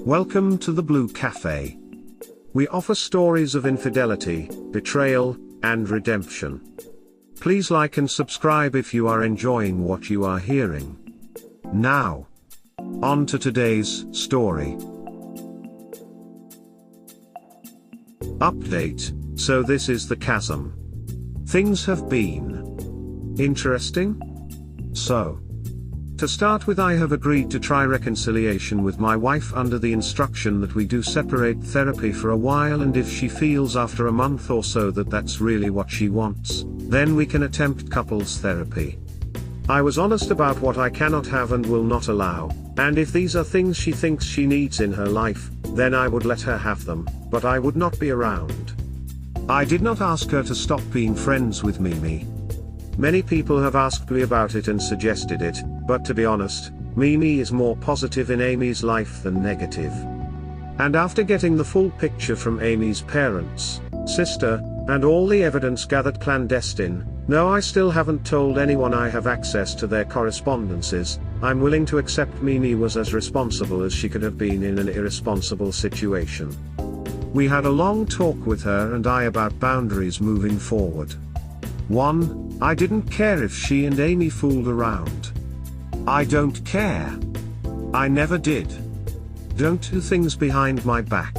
Welcome to the Blue Cafe. We offer stories of infidelity, betrayal, and redemption. Please like and subscribe if you are enjoying what you are hearing. Now, on to today's story. Update: so this is the chasm. Things have been interesting? So, to start with, I have agreed to try reconciliation with my wife under the instruction that we do separate therapy for a while, and if she feels after a month or so that that's really what she wants, then we can attempt couples therapy. I was honest about what I cannot have and will not allow, and if these are things she thinks she needs in her life, then I would let her have them, but I would not be around. I did not ask her to stop being friends with Mimi. Many people have asked me about it and suggested it, but to be honest, Mimi is more positive in Amy's life than negative. And after getting the full picture from Amy's parents, sister, and all the evidence gathered clandestine, no, I still haven't told anyone I have access to their correspondences, I'm willing to accept Mimi was as responsible as she could have been in an irresponsible situation. We had a long talk with her and I about boundaries moving forward. 1. I didn't care if she and Amy fooled around. I don't care. I never did. Don't do things behind my back.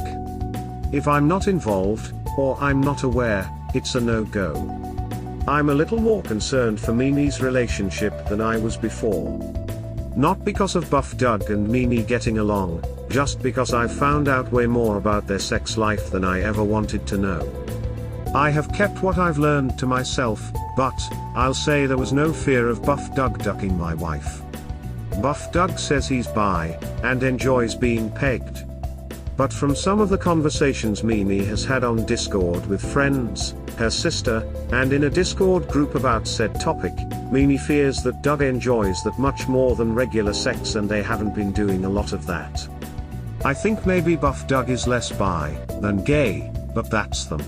If I'm not involved, or I'm not aware, it's a no-go. I'm a little more concerned for Mimi's relationship than I was before. Not because of Buff Doug and Mimi getting along, just because I've found out way more about their sex life than I ever wanted to know. I have kept what I've learned to myself, but I'll say there was no fear of Buff Doug ducking my wife. Buff Doug says he's bi, and enjoys being pegged. But from some of the conversations Mimi has had on Discord with friends, her sister, and in a Discord group about said topic, Mimi fears that Doug enjoys that much more than regular sex and they haven't been doing a lot of that. I think maybe Buff Doug is less bi than gay, but that's them.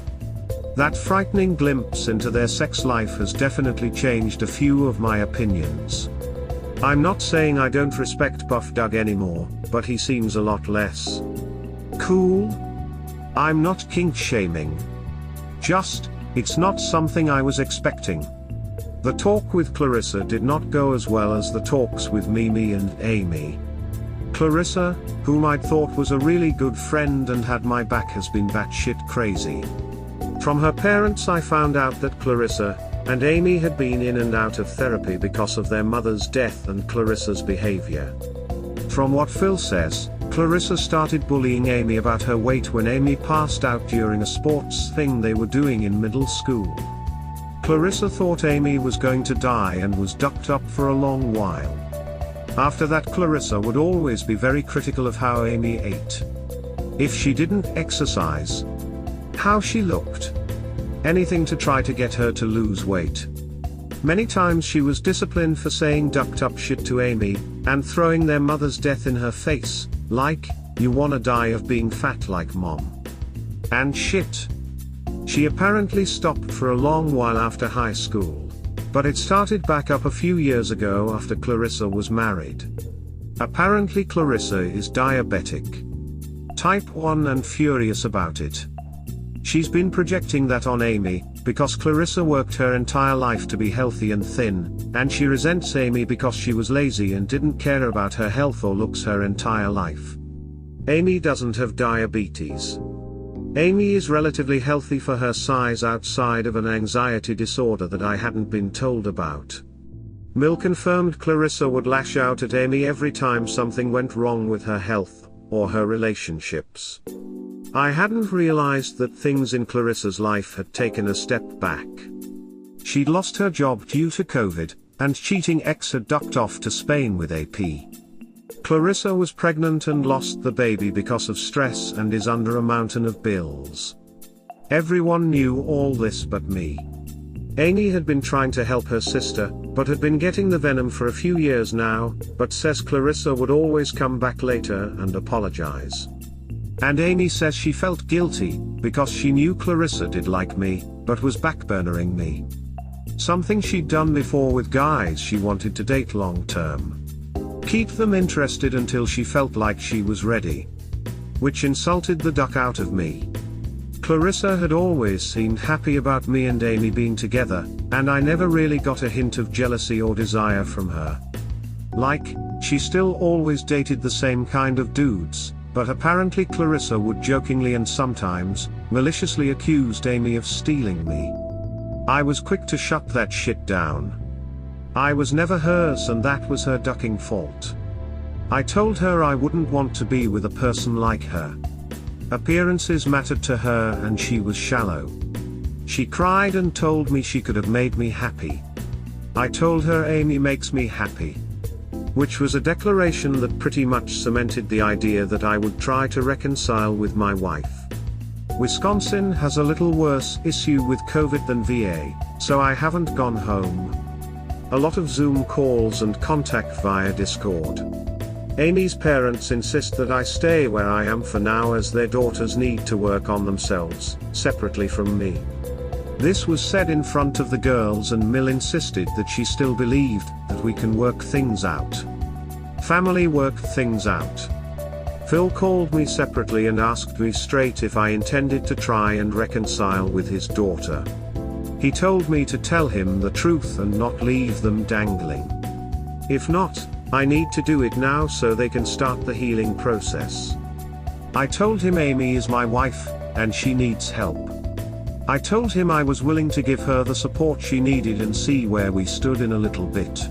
That frightening glimpse into their sex life has definitely changed a few of my opinions. I'm not saying I don't respect Buff Doug anymore, but he seems a lot less cool. I'm not kink shaming. Just, it's not something I was expecting. The talk with Clarissa did not go as well as the talks with Mimi and Amy. Clarissa, whom I'd thought was a really good friend and had my back, has been batshit crazy. From her parents I found out that Clarissa and Amy had been in and out of therapy because of their mother's death and Clarissa's behavior. From what Phil says, Clarissa started bullying Amy about her weight when Amy passed out during a sports thing they were doing in middle school. Clarissa thought Amy was going to die and was ducked up for a long while. After that, Clarissa would always be very critical of how Amy ate. If she didn't exercise, how she looked. Anything to try to get her to lose weight. Many times she was disciplined for saying ducked up shit to Amy, and throwing their mother's death in her face, like, you wanna die of being fat like mom. And shit. She apparently stopped for a long while after high school. But it started back up a few years ago after Clarissa was married. Apparently Clarissa is diabetic. Type 1 and furious about it. She's been projecting that on Amy, because Clarissa worked her entire life to be healthy and thin, and she resents Amy because she was lazy and didn't care about her health or looks her entire life. Amy doesn't have diabetes. Amy is relatively healthy for her size outside of an anxiety disorder that I hadn't been told about. Mill confirmed Clarissa would lash out at Amy every time something went wrong with her health, or her relationships. I hadn't realized that things in Clarissa's life had taken a step back. She'd lost her job due to COVID, and cheating ex had ducked off to Spain with AP. Clarissa was pregnant and lost the baby because of stress and is under a mountain of bills. Everyone knew all this but me. Amy had been trying to help her sister, but had been getting the venom for a few years now, but says Clarissa would always come back later and apologize. And Amy says she felt guilty, because she knew Clarissa did like me, but was backburnering me. Something she'd done before with guys she wanted to date long term. Keep them interested until she felt like she was ready. which insulted the duck out of me. Clarissa had always seemed happy about me and Amy being together, and I never really got a hint of jealousy or desire from her. Like, she still always dated the same kind of dudes, but apparently Clarissa would jokingly and sometimes maliciously accuse Amy of stealing me. I was quick to shut that shit down. I was never hers and that was her ducking fault. I told her I wouldn't want to be with a person like her. Appearances mattered to her and she was shallow. She cried and told me she could have made me happy. I told her Amy makes me happy. Which was a declaration that pretty much cemented the idea that I would try to reconcile with my wife. Wisconsin has a little worse issue with COVID than VA, so I haven't gone home. A lot of Zoom calls and contact via Discord. Amy's parents insist that I stay where I am for now as their daughters need to work on themselves, separately from me. This was said in front of the girls and Mill insisted that she still believed that we can work things out. Family worked things out. Phil called me separately and asked me straight if I intended to try and reconcile with his daughter. He told me to tell him the truth and not leave them dangling. If not, I need to do it now so they can start the healing process. I told him Amy is my wife, and she needs help. I told him I was willing to give her the support she needed and see where we stood in a little bit.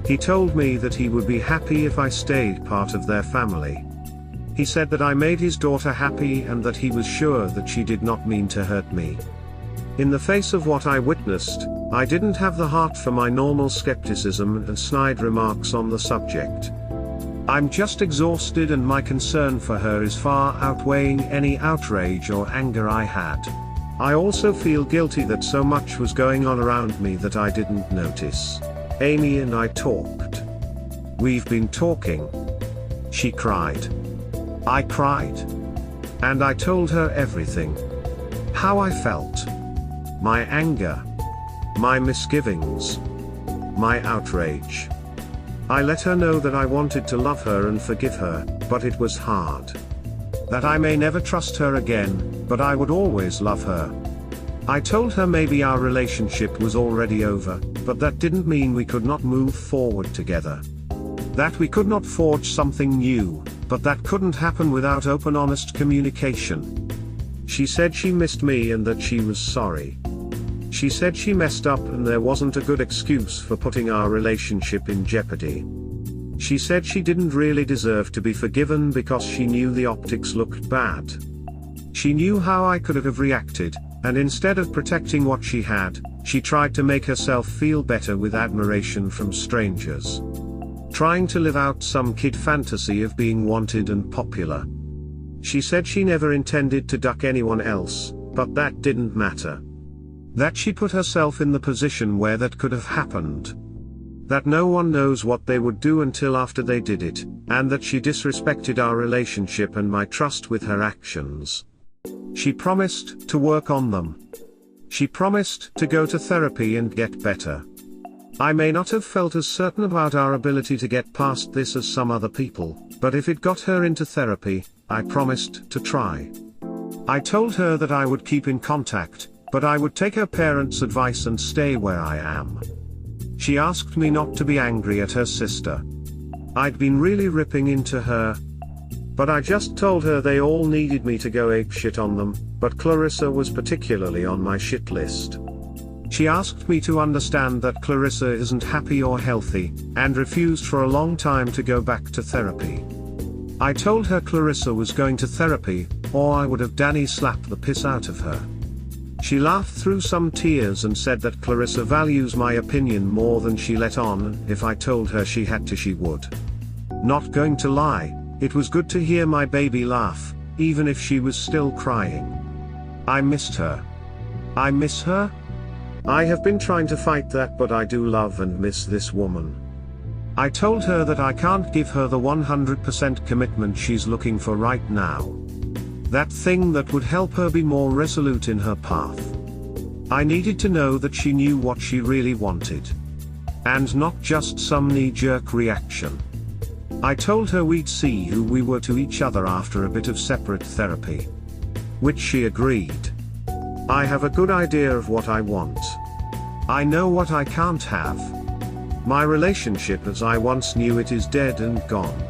He told me that he would be happy if I stayed part of their family. He said that I made his daughter happy and that he was sure that she did not mean to hurt me. In the face of what I witnessed, I didn't have the heart for my normal skepticism and snide remarks on the subject. I'm just exhausted and my concern for her is far outweighing any outrage or anger I had. I also feel guilty that so much was going on around me that I didn't notice. Amy and I talked. We've been talking. She cried. I cried. And I told her everything. How I felt. My anger. My misgivings. My outrage. I let her know that I wanted to love her and forgive her, but it was hard. That I may never trust her again, but I would always love her. I told her maybe our relationship was already over, but that didn't mean we could not move forward together. That we could not forge something new, but that couldn't happen without open, honest communication. She said she missed me and that she was sorry. She said she messed up and there wasn't a good excuse for putting our relationship in jeopardy. She said she didn't really deserve to be forgiven because she knew the optics looked bad. She knew how I could have reacted, and instead of protecting what she had, she tried to make herself feel better with admiration from strangers. Trying to live out some kid fantasy of being wanted and popular. She said she never intended to duck anyone else, but that didn't matter. That she put herself in the position where that could have happened. That no one knows what they would do until after they did it, and that she disrespected our relationship and my trust with her actions. She promised to work on them. She promised to go to therapy and get better. I may not have felt as certain about our ability to get past this as some other people, but if it got her into therapy, I promised to try. I told her that I would keep in contact, but I would take her parents' advice and stay where I am. She asked me not to be angry at her sister. I'd been really ripping into her. But I just told her they all needed me to go apeshit on them, but Clarissa was particularly on my shit list. She asked me to understand that Clarissa isn't happy or healthy, and refused for a long time to go back to therapy. I told her Clarissa was going to therapy, or I would have Danny slapped the piss out of her. She laughed through some tears and said that Clarissa values my opinion more than she let on, if I told her she had to she would. Not going to lie, it was good to hear my baby laugh, even if she was still crying. I missed her. I miss her? I have been trying to fight that, but I do love and miss this woman. I told her that I can't give her the 100% commitment she's looking for right now. That thing that would help her be more resolute in her path. I needed to know that she knew what she really wanted. And not just some knee-jerk reaction. I told her we'd see who we were to each other after a bit of separate therapy. Which she agreed. I have a good idea of what I want. I know what I can't have. My relationship as I once knew it is dead and gone.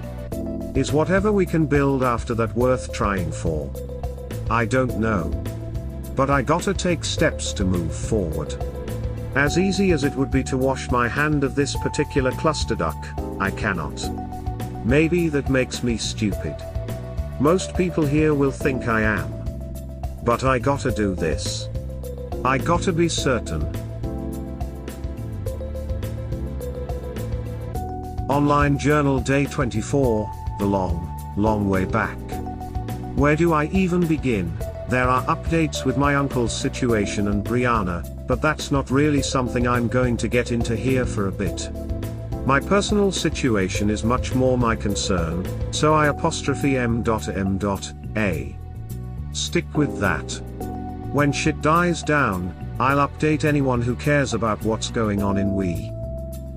Is whatever we can build after that worth trying for? I don't know. But I gotta take steps to move forward. As easy as it would be to wash my hand of this particular clusterduck, I cannot. Maybe that makes me stupid. Most people here will think I am. But I gotta do this. I gotta be certain. Online Journal Day 24, the long way back. Where do I even begin? There are updates with my uncle's situation and Brianna, but that's not really something I'm going to get into here for a bit. My personal situation is much more my concern, so I M.A. Stick with that. When shit dies down, I'll update anyone who cares about what's going on in we.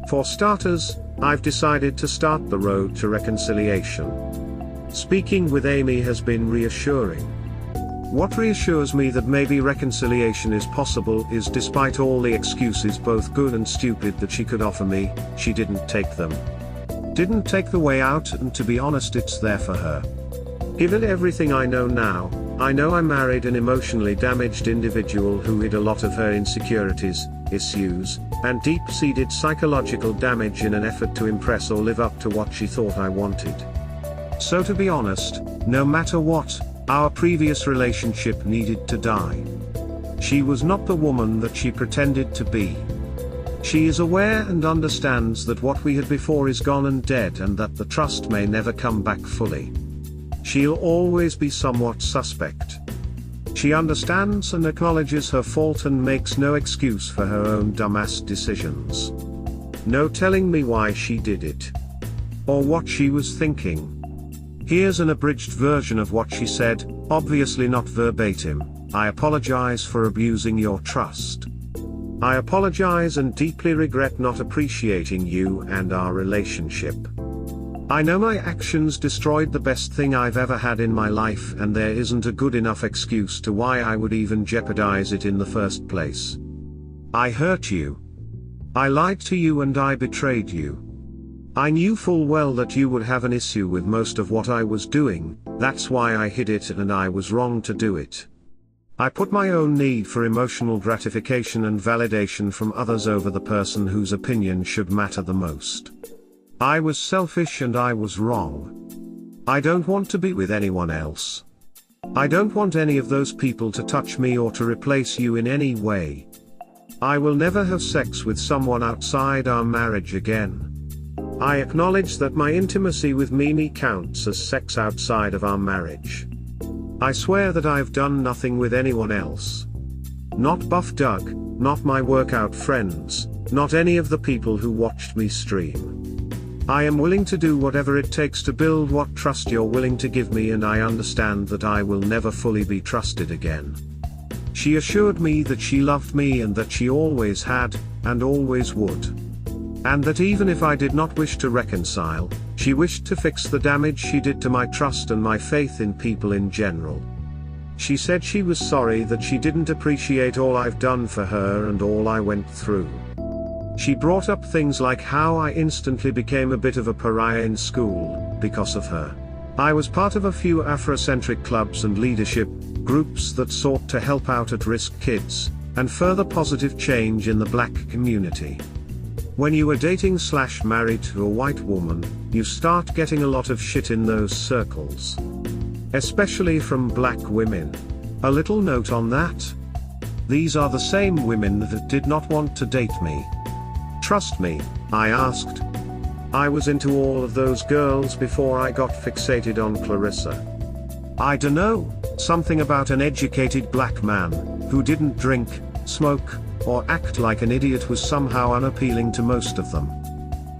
For starters, I've decided to start the road to reconciliation. Speaking with Amy has been reassuring. What reassures me that maybe reconciliation is possible is despite all the excuses both good and stupid that she could offer me, she didn't take them. Didn't take the way out, and to be honest it's there for her. Given everything I know now, I know I married an emotionally damaged individual who hid a lot of her insecurities, issues, and deep-seated psychological damage in an effort to impress or live up to what she thought I wanted. So to be honest, no matter what, our previous relationship needed to die. She was not the woman that she pretended to be. She is aware and understands that what we had before is gone and dead, and that the trust may never come back fully. She'll always be somewhat suspect. She understands and acknowledges her fault and makes no excuse for her own dumbass decisions. No telling me why she did it. Or what she was thinking. Here's an abridged version of what she said, obviously not verbatim. I apologize for abusing your trust. I apologize and deeply regret not appreciating you and our relationship. I know my actions destroyed the best thing I've ever had in my life, and there isn't a good enough excuse to why I would even jeopardize it in the first place. I hurt you. I lied to you and I betrayed you. I knew full well that you would have an issue with most of what I was doing, that's why I hid it, and I was wrong to do it. I put my own need for emotional gratification and validation from others over the person whose opinion should matter the most. I was selfish and I was wrong. I don't want to be with anyone else. I don't want any of those people to touch me or to replace you in any way. I will never have sex with someone outside our marriage again. I acknowledge that my intimacy with Mimi counts as sex outside of our marriage. I swear that I've done nothing with anyone else. Not Buff Doug, not my workout friends, not any of the people who watched me stream. I am willing to do whatever it takes to build what trust you're willing to give me, and I understand that I will never fully be trusted again. She assured me that she loved me and that she always had, and always would. And that even if I did not wish to reconcile, she wished to fix the damage she did to my trust and my faith in people in general. She said she was sorry that she didn't appreciate all I've done for her and all I went through. She brought up things like how I instantly became a bit of a pariah in school, because of her. I was part of a few Afrocentric clubs and leadership groups that sought to help out at-risk kids, and further positive change in the black community. When you are dating/married to a white woman, you start getting a lot of shit in those circles. Especially from black women. A little note on that. These are the same women that did not want to date me. Trust me, I asked. I was into all of those girls before I got fixated on Clarissa. I dunno, something about an educated black man, who didn't drink, smoke, or act like an idiot was somehow unappealing to most of them.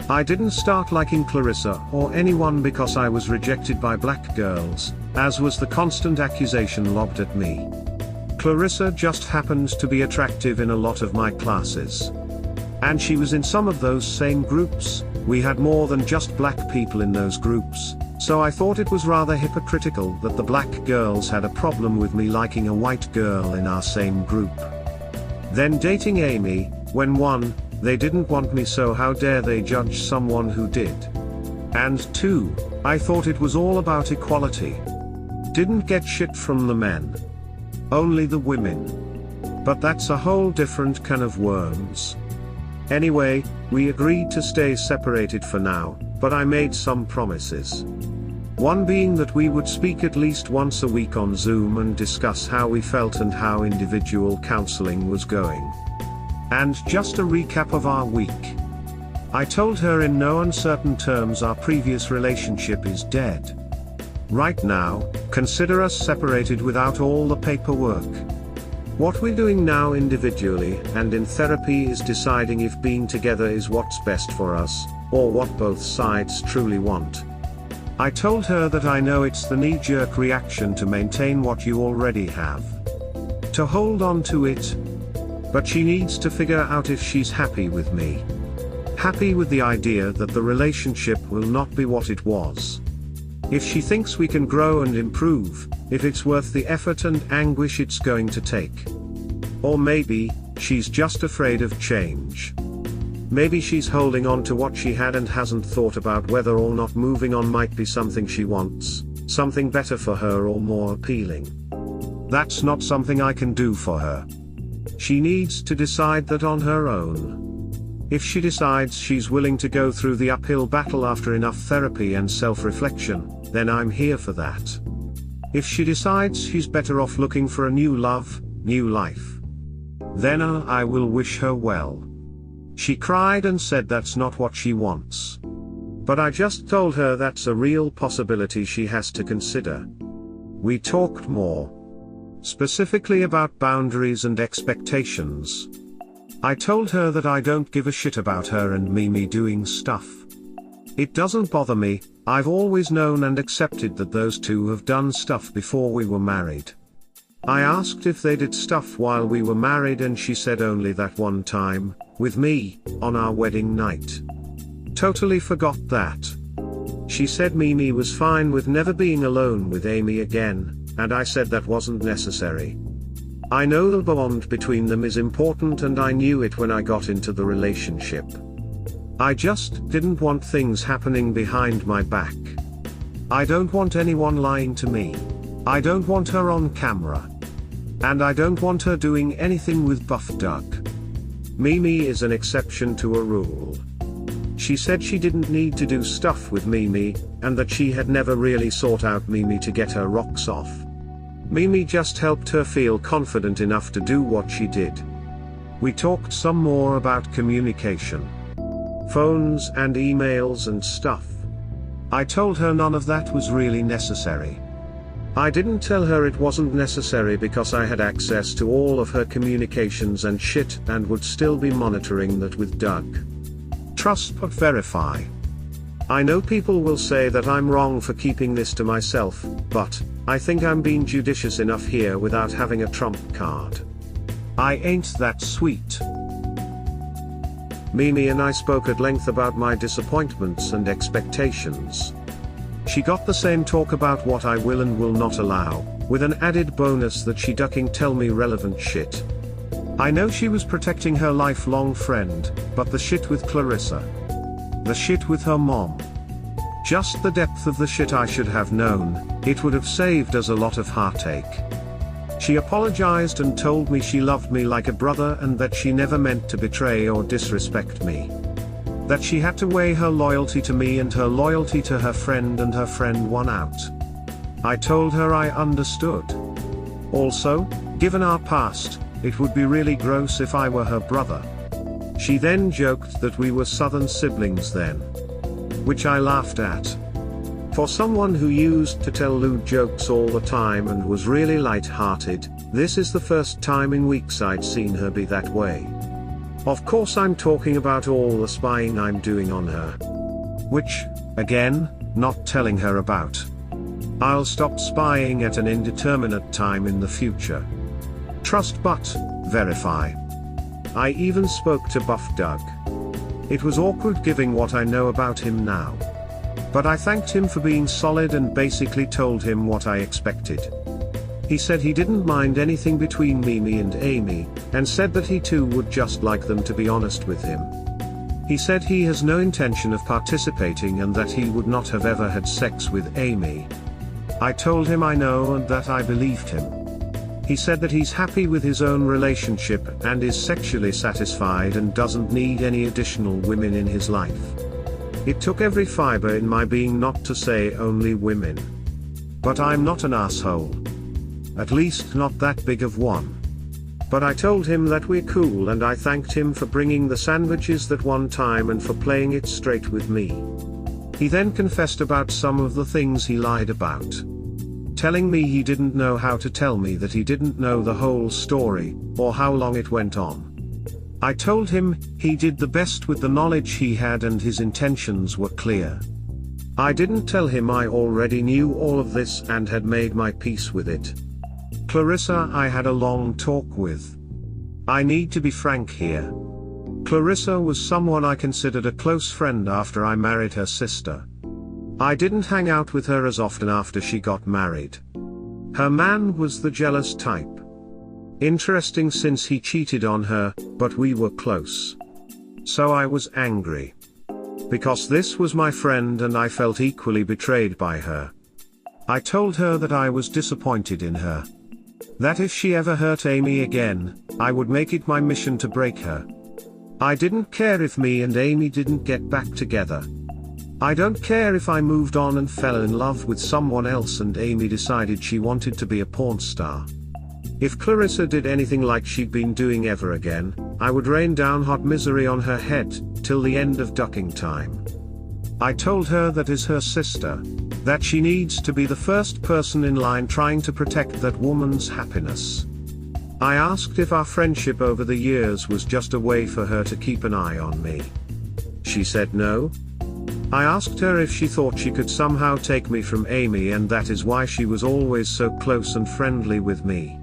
I didn't start liking Clarissa or anyone because I was rejected by black girls, as was the constant accusation lobbed at me. Clarissa just happened to be attractive in a lot of my classes. And she was in some of those same groups, We had more than just black people in those groups, so I thought it was rather hypocritical that the black girls had a problem with me liking a white girl in our same group. Then dating Amy, when 1, they didn't want me, so how dare they judge someone who did. And 2, I thought it was all about equality. Didn't get shit from the men. Only the women. But that's a whole different can of worms. Anyway, we agreed to stay separated for now, but I made some promises. One being that we would speak at least once a week on Zoom and discuss how we felt and how individual counseling was going. And just a recap of our week. I told her in no uncertain terms our previous relationship is dead. Right now, consider us separated without all the paperwork. What we're doing now individually and in therapy is deciding if being together is what's best for us, or what both sides truly want. I told her that I know it's the knee-jerk reaction to maintain what you already have. To hold on to it. But she needs to figure out if she's happy with me. Happy with the idea that the relationship will not be what it was. If she thinks we can grow and improve, if it's worth the effort and anguish it's going to take. Or maybe, she's just afraid of change. Maybe she's holding on to what she had and hasn't thought about whether or not moving on might be something she wants, something better for her or more appealing. That's not something I can do for her. She needs to decide that on her own. If she decides she's willing to go through the uphill battle after enough therapy and self-reflection, then I'm here for that. If she decides she's better off looking for a new love, new life, then I will wish her well. She cried and said that's not what she wants. But I just told her that's a real possibility she has to consider. We talked more. Specifically about boundaries and expectations. I told her that I don't give a shit about her and Mimi doing stuff. It doesn't bother me, I've always known and accepted that those two have done stuff before we were married. I asked if they did stuff while we were married and she said only that one time, with me, on our wedding night. Totally forgot that. She said Mimi was fine with never being alone with Amy again, and I said that wasn't necessary. I know the bond between them is important and I knew it when I got into the relationship. I just didn't want things happening behind my back. I don't want anyone lying to me. I don't want her on camera. And I don't want her doing anything with Buff Doug. Mimi is an exception to a rule. She said she didn't need to do stuff with Mimi, and that she had never really sought out Mimi to get her rocks off. Mimi just helped her feel confident enough to do what she did. We talked some more about communication. Phones and emails and stuff. I told her none of that was really necessary. I didn't tell her it wasn't necessary because I had access to all of her communications and shit and would still be monitoring that with Doug. Trust but verify. I know people will say that I'm wrong for keeping this to myself, but I think I'm being judicious enough here without having a trump card. I ain't that sweet. Mimi and I spoke at length about my disappointments and expectations. She got the same talk about what I will and will not allow, with an added bonus that she ducking tell me relevant shit. I know she was protecting her lifelong friend, but the shit with Clarissa. The shit with her mom. Just the depth of the shit I should have known, it would have saved us a lot of heartache. She apologized and told me she loved me like a brother and that she never meant to betray or disrespect me. That she had to weigh her loyalty to me and her loyalty to her friend and her friend won out. I told her I understood. Also, given our past, it would be really gross if I were her brother. She then joked that we were southern siblings then. Which I laughed at. For someone who used to tell lewd jokes all the time and was really light-hearted, this is the first time in weeks I'd seen her be that way. Of course I'm talking about all the spying I'm doing on her. Which, again, not telling her about. I'll stop spying at an indeterminate time in the future. Trust but verify. I even spoke to Buff Doug. It was awkward given what I know about him now. But I thanked him for being solid and basically told him what I expected. He said he didn't mind anything between Mimi and Amy, and said that he too would just like them to be honest with him. He said he has no intention of participating and that he would not have ever had sex with Amy. I told him I know and that I believed him. He said that he's happy with his own relationship and is sexually satisfied and doesn't need any additional women in his life. It took every fiber in my being not to say only women. But I'm not an asshole. At least not that big of one. But I told him that we're cool and I thanked him for bringing the sandwiches that one time and for playing it straight with me. He then confessed about some of the things he lied about. Telling me he didn't know how to tell me that he didn't know the whole story, or how long it went on. I told him he did the best with the knowledge he had and his intentions were clear. I didn't tell him I already knew all of this and had made my peace with it. Clarissa I had a long talk with. I need to be frank here. Clarissa was someone I considered a close friend after I married her sister. I didn't hang out with her as often after she got married. Her man was the jealous type. Interesting since he cheated on her, but we were close. So I was angry. Because this was my friend and I felt equally betrayed by her. I told her that I was disappointed in her. That if she ever hurt Amy again, I would make it my mission to break her. I didn't care if me and Amy didn't get back together. I don't care if I moved on and fell in love with someone else and Amy decided she wanted to be a porn star. If Clarissa did anything like she'd been doing ever again, I would rain down hot misery on her head, till the end of ducking time. I told her that as her sister, that she needs to be the first person in line trying to protect that woman's happiness. I asked if our friendship over the years was just a way for her to keep an eye on me. She said no. I asked her if she thought she could somehow take me from Amy and that is why she was always so close and friendly with me.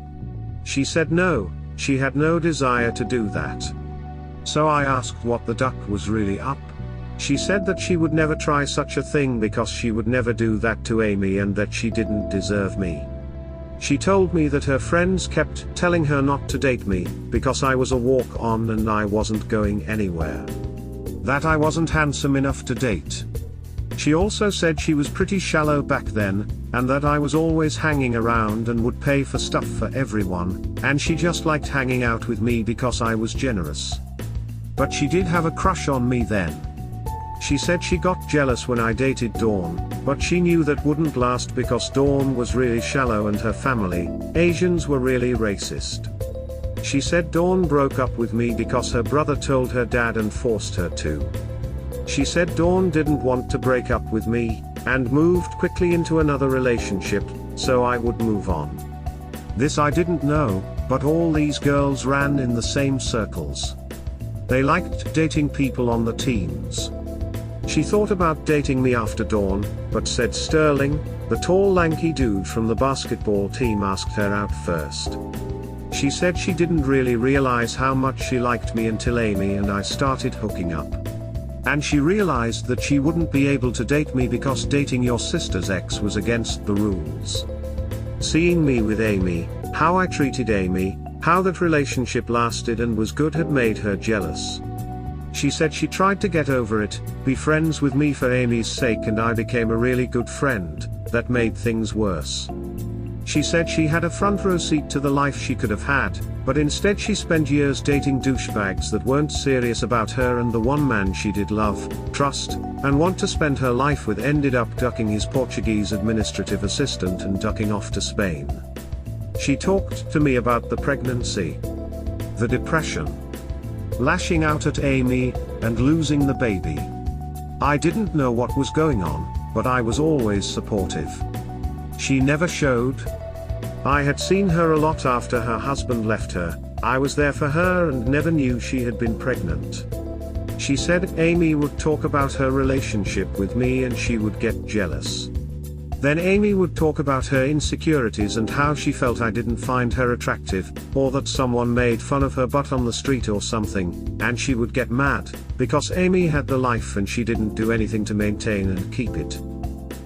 She said no, she had no desire to do that. So I asked what the duck was really up. She said that she would never try such a thing because she would never do that to Amy and that she didn't deserve me. She told me that her friends kept telling her not to date me, because I was a walk-on and I wasn't going anywhere. That I wasn't handsome enough to date. She also said she was pretty shallow back then, and that I was always hanging around and would pay for stuff for everyone, and she just liked hanging out with me because I was generous. But she did have a crush on me then. She said she got jealous when I dated Dawn, but she knew that wouldn't last because Dawn was really shallow and her family, Asians, were really racist. She said Dawn broke up with me because her brother told her dad and forced her to. She said Dawn didn't want to break up with me, and moved quickly into another relationship, so I would move on. This I didn't know, but all these girls ran in the same circles. They liked dating people on the teams. She thought about dating me after Dawn, but said Sterling, the tall lanky dude from the basketball team, asked her out first. She said she didn't really realize how much she liked me until Amy and I started hooking up. And she realized that she wouldn't be able to date me because dating your sister's ex was against the rules. Seeing me with Amy, how I treated Amy, how that relationship lasted and was good had made her jealous. She said she tried to get over it, be friends with me for Amy's sake, and I became a really good friend, that made things worse. She said she had a front row seat to the life she could have had, but instead she spent years dating douchebags that weren't serious about her, and the one man she did love, trust, and want to spend her life with ended up ducking his Portuguese administrative assistant and ducking off to Spain. She talked to me about the pregnancy, the depression, lashing out at Amy, and losing the baby. I didn't know what was going on, but I was always supportive. She never showed. I had seen her a lot after her husband left her, I was there for her and never knew she had been pregnant. She said Amy would talk about her relationship with me and she would get jealous. Then Amy would talk about her insecurities and how she felt I didn't find her attractive, or that someone made fun of her butt on the street or something, and she would get mad, because Amy had the life and she didn't do anything to maintain and keep it.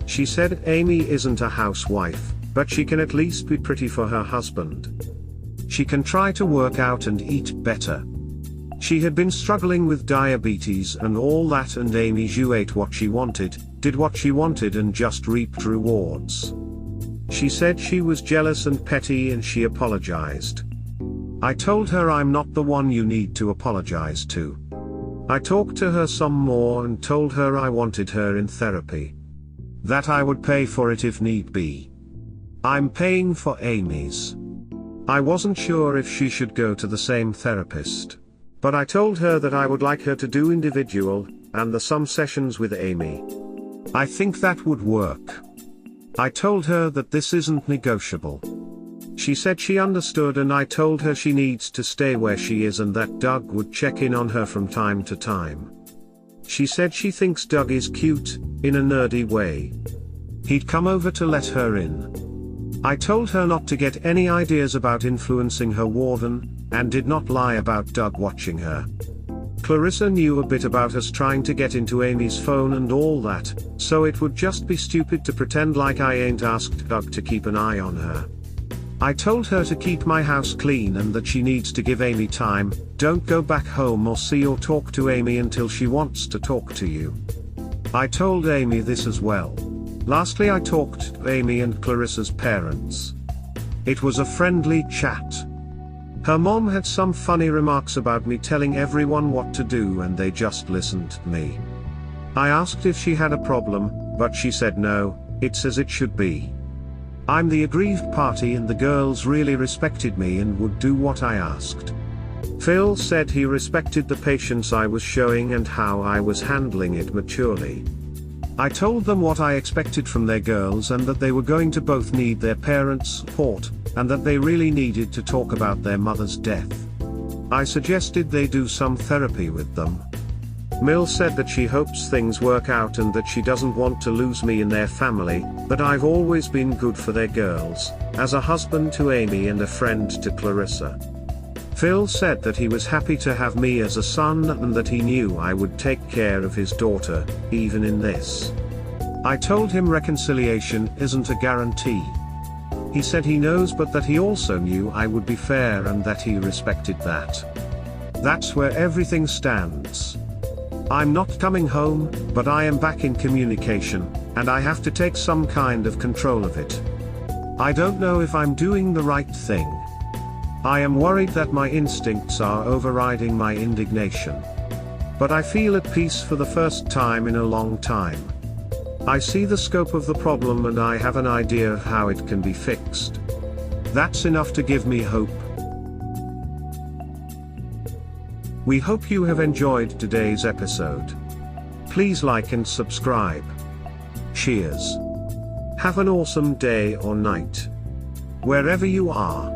She said Amy isn't a housewife, but she can at least be pretty for her husband. She can try to work out and eat better. She had been struggling with diabetes and all that, and Amy ate what she wanted, did what she wanted, and just reaped rewards. She said she was jealous and petty and she apologized. I told her I'm not the one you need to apologize to. I talked to her some more and told her I wanted her in therapy. That I would pay for it if need be. I'm paying for Amy's. I wasn't sure if she should go to the same therapist. But I told her that I would like her to do individual, and the some sessions with Amy. I think that would work. I told her that this isn't negotiable. She said she understood, and I told her she needs to stay where she is and that Doug would check in on her from time to time. She said she thinks Doug is cute, in a nerdy way. He'd come over to let her in. I told her not to get any ideas about influencing her warden, and did not lie about Doug watching her. Clarissa knew a bit about us trying to get into Amy's phone and all that, so it would just be stupid to pretend like I ain't asked Doug to keep an eye on her. I told her to keep my house clean and that she needs to give Amy time, don't go back home or see or talk to Amy until she wants to talk to you. I told Amy this as well. Lastly, I talked to Amy and Clarissa's parents. It was a friendly chat. Her mom had some funny remarks about me telling everyone what to do, and they just listened to me. I asked if she had a problem, but she said no, it's as it should be. I'm the aggrieved party and the girls really respected me and would do what I asked. Phil said he respected the patience I was showing and how I was handling it maturely. I told them what I expected from their girls and that they were going to both need their parents' support, and that they really needed to talk about their mother's death. I suggested they do some therapy with them. Mill said that she hopes things work out and that she doesn't want to lose me in their family, that I've always been good for their girls, as a husband to Amy and a friend to Clarissa. Phil said that he was happy to have me as a son and that he knew I would take care of his daughter, even in this. I told him reconciliation isn't a guarantee. He said he knows, but that he also knew I would be fair and that he respected that. That's where everything stands. I'm not coming home, but I am back in communication, and I have to take some kind of control of it. I don't know if I'm doing the right thing. I am worried that my instincts are overriding my indignation. But I feel at peace for the first time in a long time. I see the scope of the problem and I have an idea of how it can be fixed. That's enough to give me hope. We hope you have enjoyed today's episode. Please like and subscribe. Cheers. Have an awesome day or night, wherever you are.